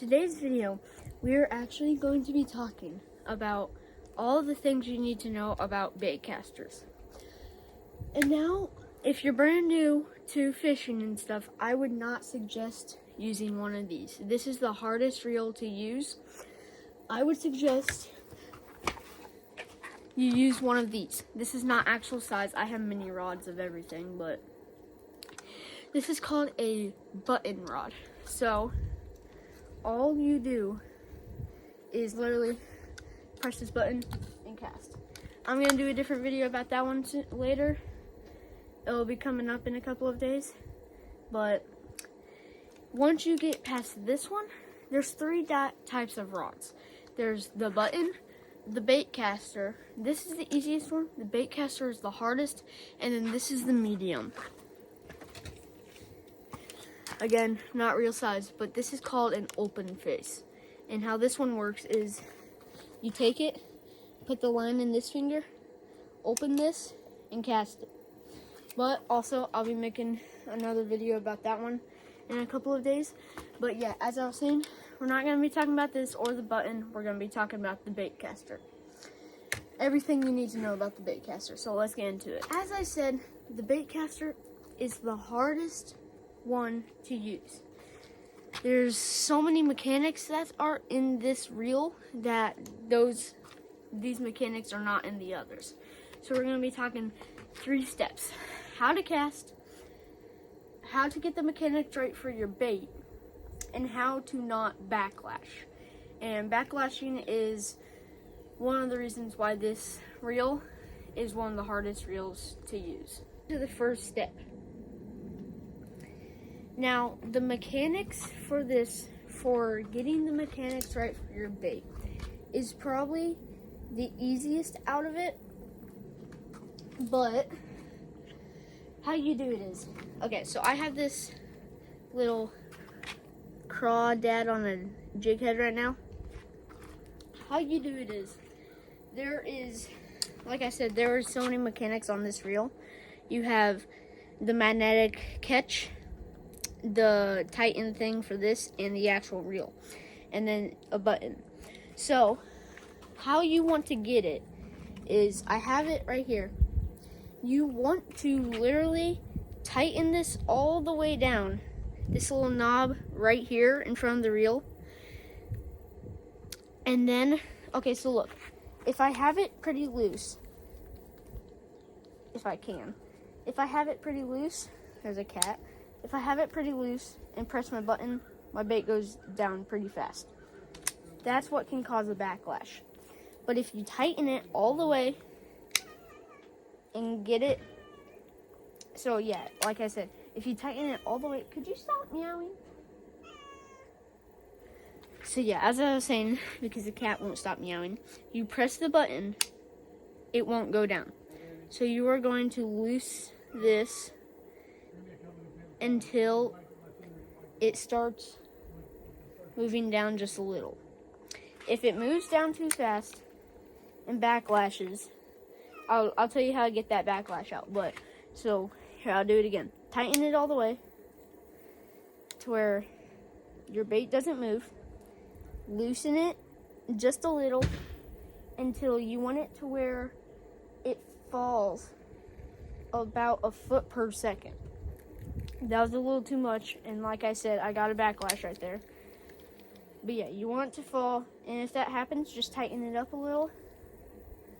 Today's video, we're actually going to be talking about all the things you need to know about baitcasters. And now, if you're brand new to fishing and stuff, I would not suggest using one of these. This is the hardest reel to use. I would suggest you use one of these. This is not actual size. I have mini rods of everything, but this is called a button rod. So all you do is literally press this button and cast. I'm going to do a different video about that one later. It'll be coming up in a couple of days. But once you get past this one, there's three types of rods. There's the button, the baitcaster. This is the easiest one. The baitcaster is the hardest. And then this is the medium. Again, not real size, but this is called an open face. And how this one works is you take it, put the line in this finger, open this, and cast it. But also, I'll be making another video about that one in a couple of days. But yeah, as I was saying, we're not going to be talking about this or the button. We're going to be talking about the baitcaster. Everything you need to know about the baitcaster. So let's get into it. As I said, the baitcaster is the hardest one to use. There's so many mechanics that are in this reel that these mechanics are not in the others. So we're going to be talking 3 steps: how to cast, how to get the mechanics right for your bait, and how to not backlash. And backlashing is one of the reasons why this reel is one of the hardest reels to use. To the first step. Now, the mechanics for this, for getting the mechanics right for your bait, is probably the easiest out of it. But how you do it is, okay, so I have this little crawdad on a jig head right now. How you do it is, there is, like I said, there are so many mechanics on this reel. You have the magnetic catch, the tighten thing for this, and the actual reel, and then a button. So how you want to get it is, I have it right here. You want to literally tighten this all the way down, this little knob right here in front of the reel. And then, okay, so look, if I have it pretty loose, if I have it pretty loose, there's a cat. If I have it pretty loose and press my button, my bait goes down pretty fast. That's what can cause a backlash. But if you tighten it all the way and get it, so yeah, like I said, if you tighten it all the way, could you stop meowing? So yeah, as I was saying, because the cat won't stop meowing, you press the button, it won't go down. So you are going to loose this until it starts moving down just a little. If it moves down too fast and backlashes, I'll tell you how to get that backlash out. But so here, I'll do it again. Tighten it all the way to where your bait doesn't move. Loosen it just a little until you want it to where it falls about a foot per second. That was a little too much, and like I said, I got a backlash right there. But yeah, you want it to fall, and if that happens, just tighten it up a little.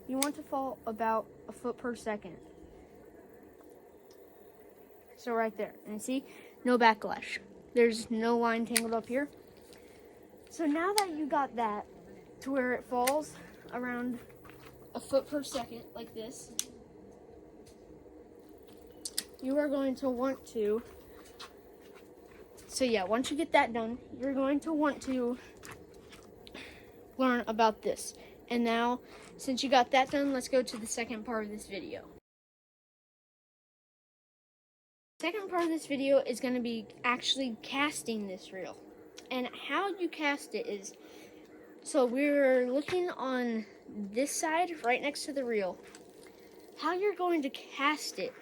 You want to fall about a foot per second. So right there, and see, no backlash. There's no line tangled up here. So now that you got that to where it falls around a foot per second, like this, you are going to want to, so yeah, once you get that done, you're going to want to learn about this. And now, since you got that done, let's go to the second part of this video. The second part of this video is going to be actually casting this reel. And how you cast it is, so we're looking on this side right next to the reel. How you're going to cast it,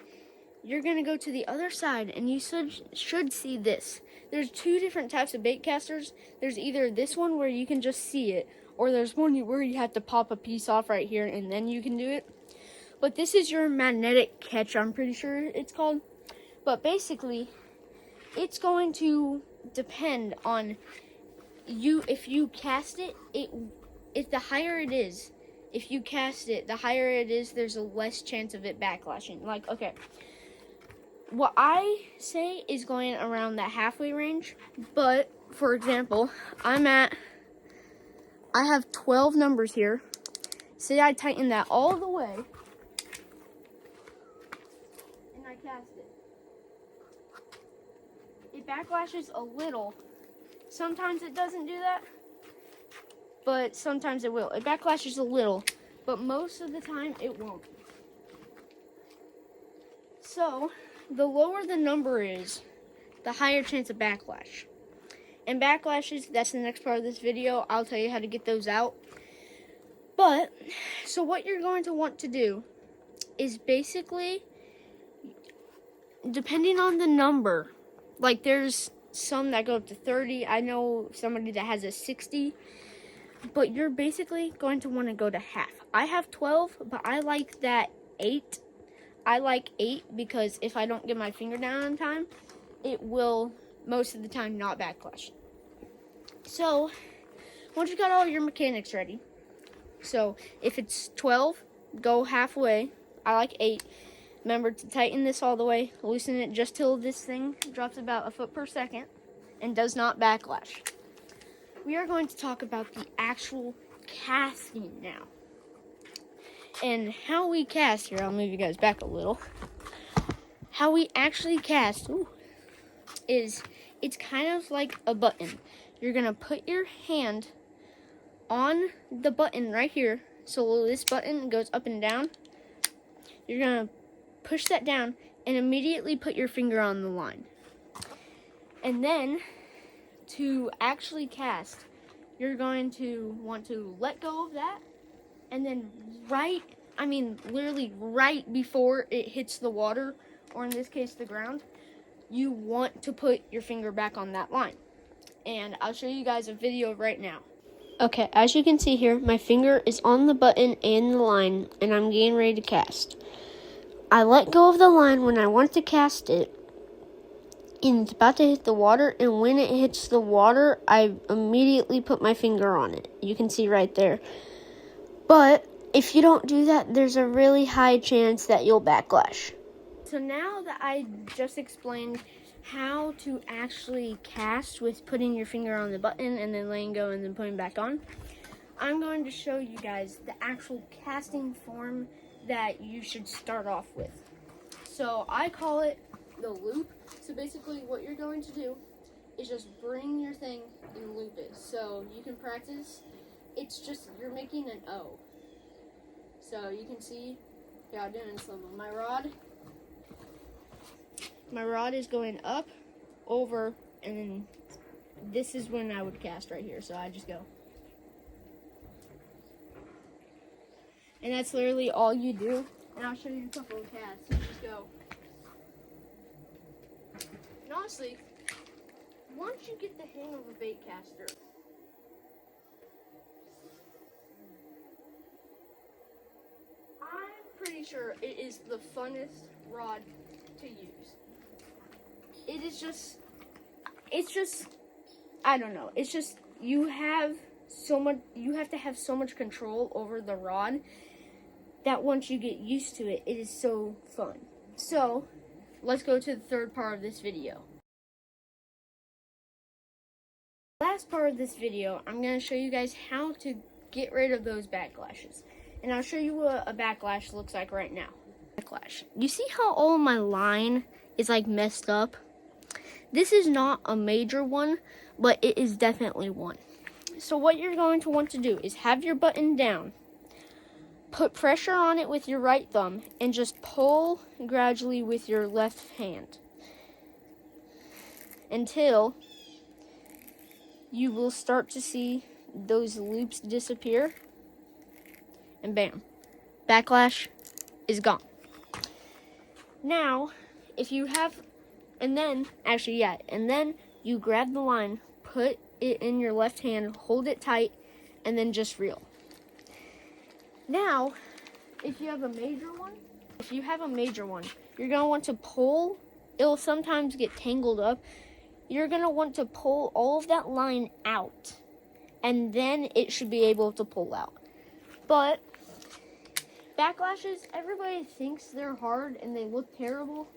you're going to go to the other side and you should see this. there's two different types of bait casters. There's either this one where you can just see it, or there's one where you have to pop a piece off right here and then you can do it. But this is your magnetic catch, I'm pretty sure it's called. But basically, it's going to depend on you. If you cast it, if the higher it is, if you cast it, the higher it is, there's a less chance of it backlashing. Like, okay, what I say is going around that halfway range. But for example, I have 12 numbers here. Say I tighten that all the way and I cast it. It backlashes a little. Sometimes it doesn't do that, but sometimes it will. It backlashes a little, but most of the time it won't. So, the lower the number is, the higher chance of backlash. And backlashes, that's the next part of this video. I'll tell you how to get those out. But, so what you're going to want to do is basically, depending on the number, like there's some that go up to 30. I know somebody that has a 60. But you're basically going to want to go to half. I have 12, but I like that 8. I like 8 because if I don't get my finger down on time, it will most of the time not backlash. So, once you got all your mechanics ready, so if it's 12, go halfway. I like 8. Remember to tighten this all the way, loosen it just till this thing drops about a foot per second and does not backlash. We are going to talk about the actual casting now. And how we cast here, I'll move you guys back a little. How we actually cast is it's kind of like a button. You're going to put your hand on the button right here. So this button goes up and down. You're going to push that down and immediately put your finger on the line. And then to actually cast, you're going to want to let go of that, and then literally right before it hits the water, or in this case the ground, you want to put your finger back on that line. And I'll show you guys a video right now. Okay, as you can see here, my finger is on the button and the line, and I'm getting ready to cast. I let go of the line when I want to cast it, and it's about to hit the water, and when it hits the water, I immediately put my finger on it. You can see right there. But if you don't do that, there's a really high chance that you'll backlash. So now that I just explained how to actually cast with putting your finger on the button and then letting go and then putting back on, I'm going to show you guys the actual casting form that you should start off with. So I call it the loop. So basically what you're going to do is just bring your thing and loop it. So you can practice. It's just, you're making an O. So you can see, yeah, I'm doing it in slow-mo. My rod is going up, over, and then this is when I would cast right here. So I just go. And that's literally all you do. And I'll show you a couple of casts. You just go. And honestly, once you get the hang of a bait caster, I'm pretty sure it is the funnest rod to use. It's just, I don't know. It's just, you have to have so much control over the rod that once you get used to it, it is so fun. So, let's go to the third part of this video. Last part of this video, I'm going to show you guys how to get rid of those backlashes. And I'll show you what a backlash looks like right now. Backlash. You see how all my line is like messed up? This is not a major one, but it is definitely one. So what you're going to want to do is have your button down. Put pressure on it with your right thumb and just pull gradually with your left hand until you will start to see those loops disappear, and bam, backlash is gone. Now, if you have, and then you grab the line, put it in your left hand, hold it tight, and then just reel. Now, if you have a major one, you're going to want to pull. It'll sometimes get tangled up. You're going to want to pull all of that line out, and then it should be able to pull out. But backlashes, everybody thinks they're hard and they look terrible.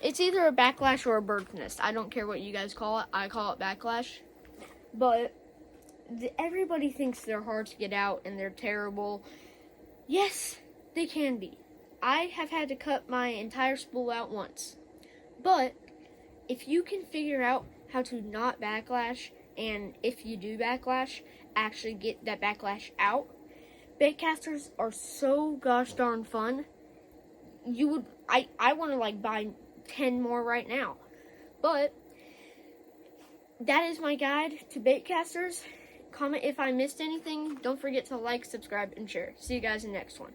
It's either a backlash or a bird's nest. I don't care what you guys call it. I call it backlash. But everybody thinks they're hard to get out and they're terrible. Yes, they can be. I have had to cut my entire spool out once. But if you can figure out how to not backlash, and if you do backlash, actually get that backlash out, baitcasters are so gosh darn fun. I want to buy 10 more right now. But that is my guide to baitcasters. Comment if I missed anything. Don't forget to like, subscribe, and share. See you guys in the next one.